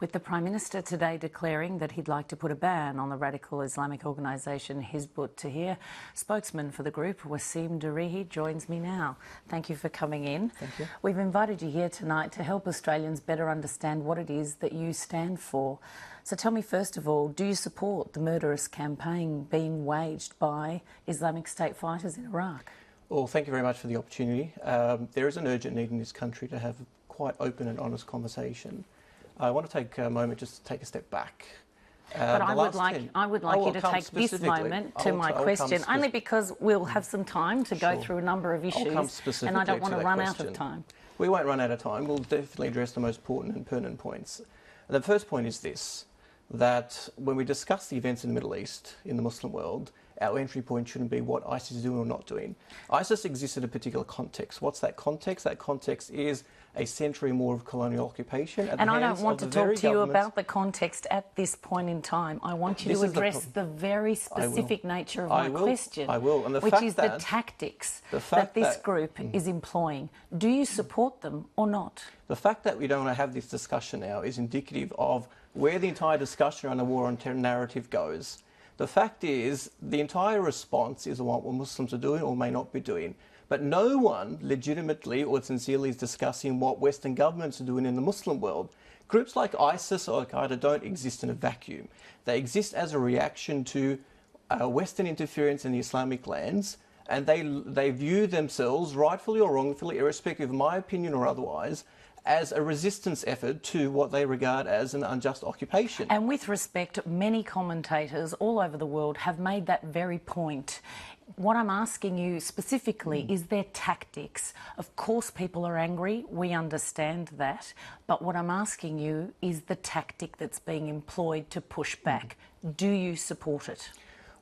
With the Prime Minister today declaring that he'd like to put a ban on the radical Islamic organisation Hizb ut-Tahrir, spokesman for the group, Wasim Darihi, joins me now. Thank you for coming in. Thank you. We've invited you here tonight to help Australians better understand what it is that you stand for. So tell me, first of all, do you support the murderous campaign being waged by Islamic State fighters in Iraq? Well, thank you very much for the opportunity. There is an urgent need in this country to have quite open and honest conversation. I want to take a moment just to take a step back. But I would like you to take this moment to my question, only because we'll have some time to go through a number of issues, and I don't want to run out of time. We won't run out of time. We'll definitely address the most important and pertinent points. The first point is this, that when we discuss the events in the Middle East, in the Muslim world, our entry point shouldn't be what ISIS is doing or not doing. ISIS exists in a particular context. What's that context? That context is a century more of colonial occupation. And I don't want to talk to you about the context at this point in time. I want you to address the very specific nature of my question, which is the tactics that this group is employing. Do you support them or not? The fact that we don't want to have this discussion now is indicative of where the entire discussion around the war on terror narrative goes. The fact is, the entire response is what Muslims are doing or may not be doing. But no one legitimately or sincerely is discussing what Western governments are doing in the Muslim world. Groups like ISIS or Al-Qaeda don't exist in a vacuum. They exist as a reaction to Western interference in the Islamic lands, and they view themselves, rightfully or wrongfully, irrespective of my opinion or otherwise, as a resistance effort to what they regard as an unjust occupation. And with respect, many commentators all over the world have made that very point. What I'm asking you specifically is their tactics. Of course people are angry, we understand that, but what I'm asking you is the tactic that's being employed to push back. Do you support it?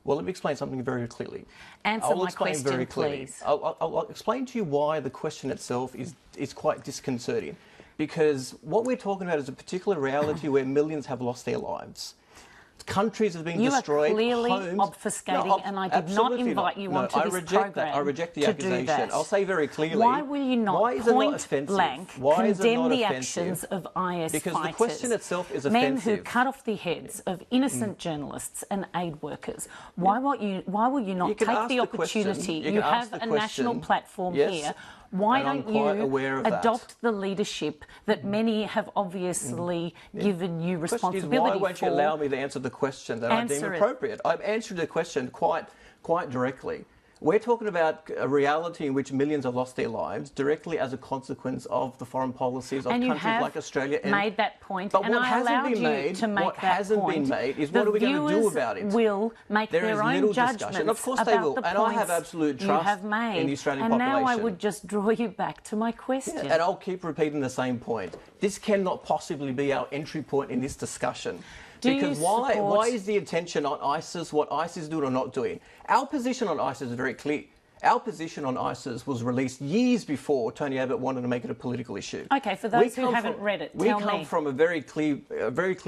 Well, let me explain something very clearly. Answer my question, please. I'll explain to you why the question itself is quite disconcerting. Because what we're talking about is a particular reality where millions have lost their lives. Countries have been destroyed. You are clearly obfuscating, and I did not invite you onto this program. I reject the accusation. I'll say very clearly. Why will you not point blank condemn the actions of IS because fighters? The question itself is offensive. Men who cut off the heads of innocent journalists and aid workers. Why will you not take the opportunity? You have a national platform here. Why don't you adopt the leadership that many have obviously given you responsibility for? Why won't you allow me to answer the question that I deem appropriate? I've answered the question quite directly. We're talking about a reality in which millions have lost their lives directly as a consequence of the foreign policies of countries like Australia. And you have made that point, but and what I allowed you to make that point. What hasn't been made is what are we going to do about it? Will make their own judgments and of course they will. And I have absolute trust in the Australian population. And now I would just draw you back to my question. And I'll keep repeating the same point. This cannot possibly be our entry point in this discussion. Because why is the attention on ISIS, what ISIS is doing or not doing? Our position on ISIS is very clear. Our position on ISIS was released years before Tony Abbott wanted to make it a political issue. Okay, for those who haven't read it, tell me. We come from a very clear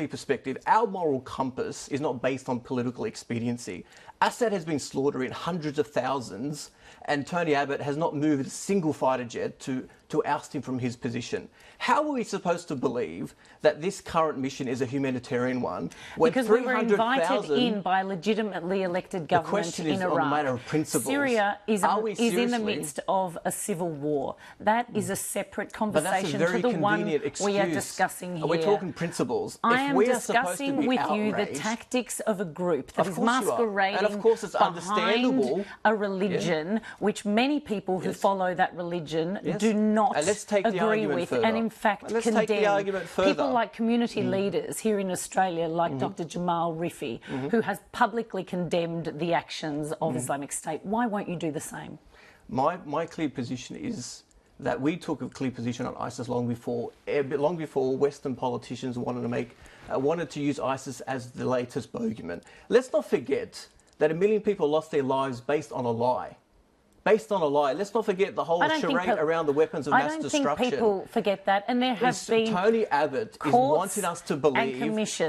perspective. Our moral compass is not based on political expediency. Assad has been slaughtering hundreds of thousands, and Tony Abbott has not moved a single fighter jet to oust him from his position. How are we supposed to believe that this current mission is a humanitarian one when because we were invited in by a legitimately elected government in Iraq? On a matter of principles. Syria is in the midst of a civil war. That is a separate conversation to the one we are discussing here. We're talking principles. I am discussing with you the tactics of a group that is masquerading behind a religion which many people who follow that religion do not agree with and in fact condemn. People like community leaders here in Australia, like Dr. Jamal Rifi, who has publicly condemned the actions of Islamic State. Why won't you do the same? My clear position is that we took a clear position on ISIS long before Western politicians wanted to use ISIS as the latest bogeyman. Let's not forget that 1 million people lost their lives based on a lie. Based on a lie. Let's not forget the whole charade around the weapons of mass destruction. I don't think people forget that, and there have been Tony Abbott is wanting us to believe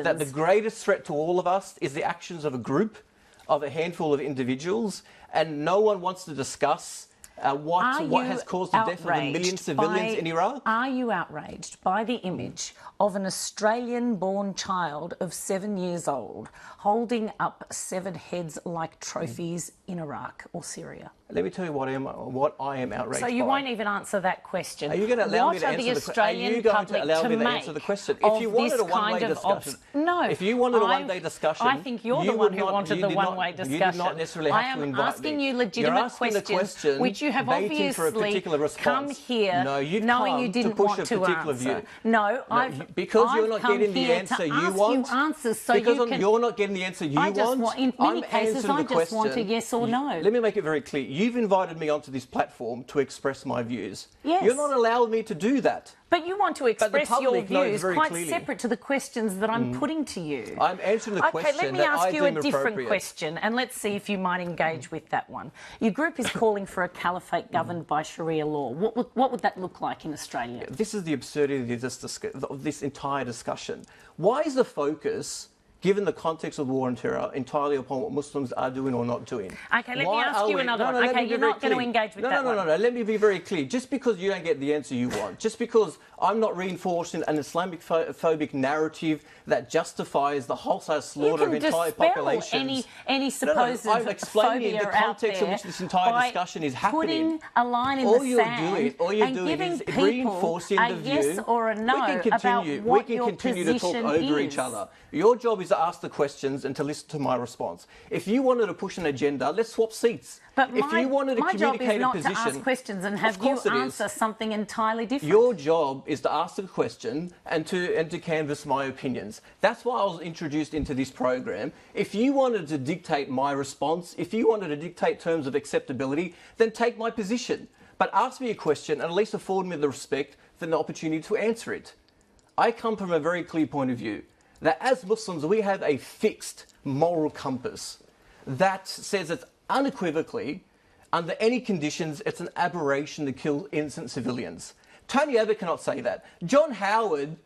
that the greatest threat to all of us is the actions of a group, of a handful of individuals, and no one wants to discuss what has caused the death of a million civilians in Iraq? Are you outraged by the image of an Australian-born child of 7 years old holding up severed heads like trophies in Iraq or Syria? Let me tell you what I am outraged by. So you won't even answer that question. Are you going to allow me to answer the question? Are you going to allow me to answer the question? If you wanted a one-way discussion, no. If you wanted a one-day discussion, I think you're the one who wanted the one-way discussion. You did not necessarily have to invite me. I am asking you legitimate questions, which you have obviously come here knowing you didn't want to answer. No, because you're not getting the answer you want. Because you're not getting the answer you want. In many cases, I just want a yes or no. Let me make it very clear. You've invited me onto this platform to express my views. Yes. You're not allowing me to do that. But you want to express your views quite separate to the questions that I'm putting to you. I'm answering the question. Okay, let me ask you a different question, and let's see if you might engage with that one. Your group is calling for a caliphate governed by Sharia law. What would that look like in Australia? This is the absurdity of this entire discussion. Why is the focus, given the context of the war on terror, entirely upon what Muslims are doing or not doing? Okay, let me ask you another one. Okay, you're not going to engage with that one. No, let me be very clear. Just because you don't get the answer you want, just because I'm not reinforcing an Islamophobic narrative that justifies the wholesale slaughter of entire populations. Any supposed I'm explaining the context in which this entire discussion is happening. Putting a line in the sand all you're and doing giving is people reinforcing a the view. yes or a no about what your continue to talk position over is. each other. Your job is to ask the questions and to listen to my response. If you wanted to push an agenda, let's swap seats. But if you wanted to my job communicate is not a position, to ask questions and have you answer something entirely different. Your job is to ask the question and to canvass my opinions. That's why I was introduced into this program. If you wanted to dictate my response, if you wanted to dictate terms of acceptability, then take my position. But ask me a question and at least afford me the respect for the opportunity to answer it. I come from a very clear point of view that as Muslims we have a fixed moral compass that says it's unequivocally, under any conditions, it's an aberration to kill innocent civilians. Tony Abbott cannot say that. John Howard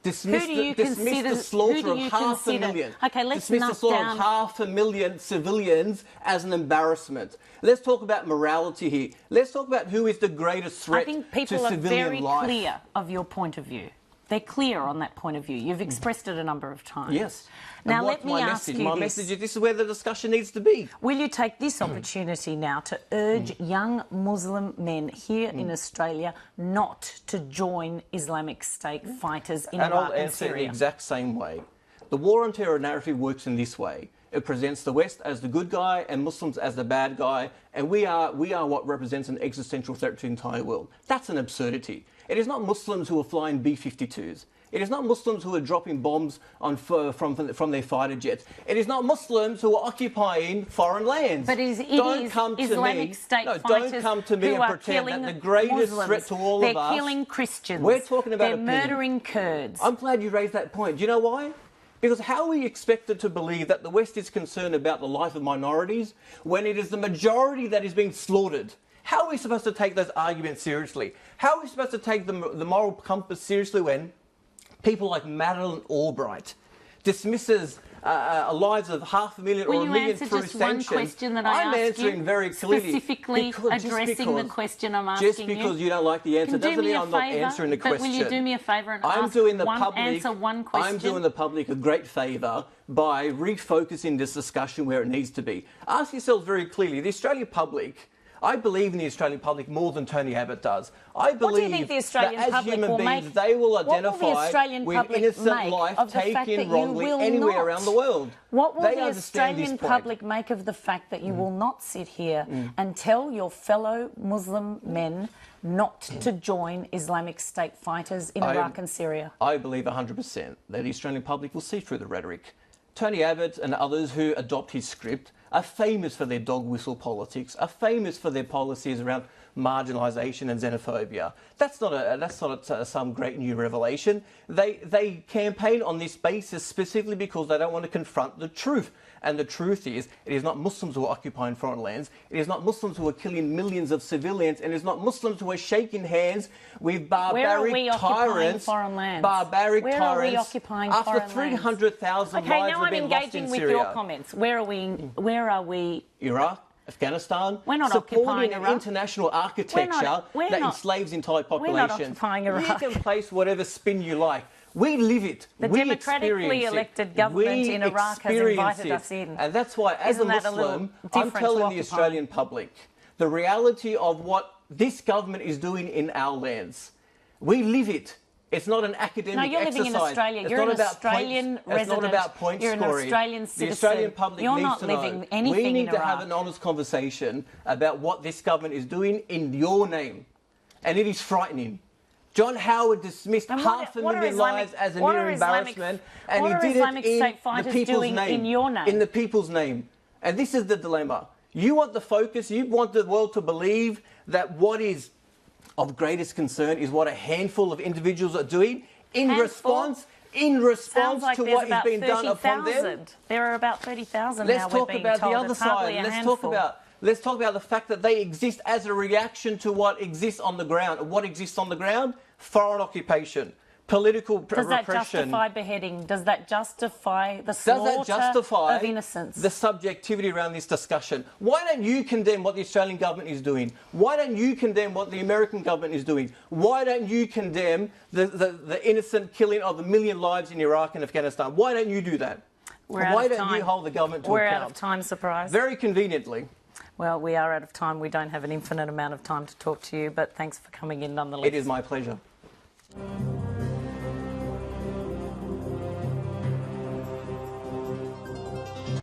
dismissed the slaughter of half a million. Okay, let's dismissed the slaughter of 500,000 civilians as an embarrassment. Let's talk about morality here. Let's talk about who is the greatest threat to civilian life. I think people are very clear of your point of view. They're clear on that point of view. You've expressed it a number of times. Yes. Now, let me ask you this. My message is this is where the discussion needs to be. Will you take this opportunity now to urge young Muslim men here in Australia not to join Islamic State fighters in Iraq and Syria? And I'll answer it the exact same way. The war on terror narrative works in this way. It presents the West as the good guy and Muslims as the bad guy, and we are what represents an existential threat to the entire world. That's an absurdity. It is not Muslims who are flying B-52s. It is not Muslims who are dropping bombs from their fighter jets. It is not Muslims who are occupying foreign lands. But it is Islamic State fighters don't come to me and pretend that the greatest threat to all of us... They're killing Christians. We're talking about They're murdering Kurds. I'm glad you raised that point. Do you know why? Because how are we expected to believe that the West is concerned about the life of minorities when it is the majority that is being slaughtered? How are we supposed to take those arguments seriously? How are we supposed to take the moral compass seriously when people like Madeleine Albright dismisses lives of 500,000 or 1 million through sanctions? One question that I'm answering very clearly. Specifically addressing the question I'm asking you. Just because you don't like the answer doesn't mean I'm not answering the question. But will you do me a favour and answer one question? I'm doing the public a great favour by refocusing this discussion where it needs to be. Ask yourselves very clearly, the Australian public... I believe in the Australian public more than Tony Abbott does. I believe that as human beings, they will identify with innocent life taken wrongly anywhere around the world. What will the Australian public make of the fact that you will not sit here and tell your fellow Muslim men not to join Islamic State fighters in Iraq and Syria? I believe 100% that the Australian public will see through the rhetoric. Tony Abbott and others who adopt his script are famous for their dog whistle politics, are famous for their policies around marginalisation and xenophobia. That's not some great new revelation. They campaign on this basis specifically because they don't want to confront the truth. And the truth is, it is not Muslims who are occupying foreign lands. It is not Muslims who are killing millions of civilians. And it is not Muslims who are shaking hands with barbaric tyrants. Where are we occupying foreign lands? Barbaric tyrants. Where are we occupying foreign lands? After 300,000 lives have been lost in Syria. Okay, now I'm engaging with your comments. Where are we? Iraq, Afghanistan, We're not supporting occupying an Iraq. international architecture that enslaves entire population. We're not occupying Iraq. You can place whatever spin you like. We live it. The democratically elected government in Iraq has invited us in. And that's why, as a Muslim, I'm telling the Australian public the reality of what this government is doing in our lands. We live it. It's not an academic exercise. No, you're living in Australia. You're an Australian resident. It's not about point scoring. You're an Australian citizen. The Australian public you're needs not to living know. anything We need in to Iraq. have an honest conversation about what this government is doing in your name. And it is frightening. John Howard dismissed 500,000 lives as a mere embarrassment, and he did it in the people's name. In your name. In the people's name. And this is the dilemma. You want the focus, you want the world to believe that what is of greatest concern is what a handful of individuals are doing in response like to what is being done upon them. There are about 30,000 now. Let's talk about the other side. Let's talk about the fact that they exist as a reaction to what exists on the ground. And what exists on the ground? Foreign occupation, political repression. Does that justify beheading? Does that justify the slaughter of innocents? The subjectivity around this discussion? Why don't you condemn what the Australian government is doing? Why don't you condemn what the American government is doing? Why don't you condemn the innocent killing of 1 million lives in Iraq and Afghanistan? Why don't you do that? Why don't you hold the government to account? We're out of time, surprise. Very conveniently. Well, we are out of time. We don't have an infinite amount of time to talk to you, but thanks for coming in nonetheless. It is my pleasure.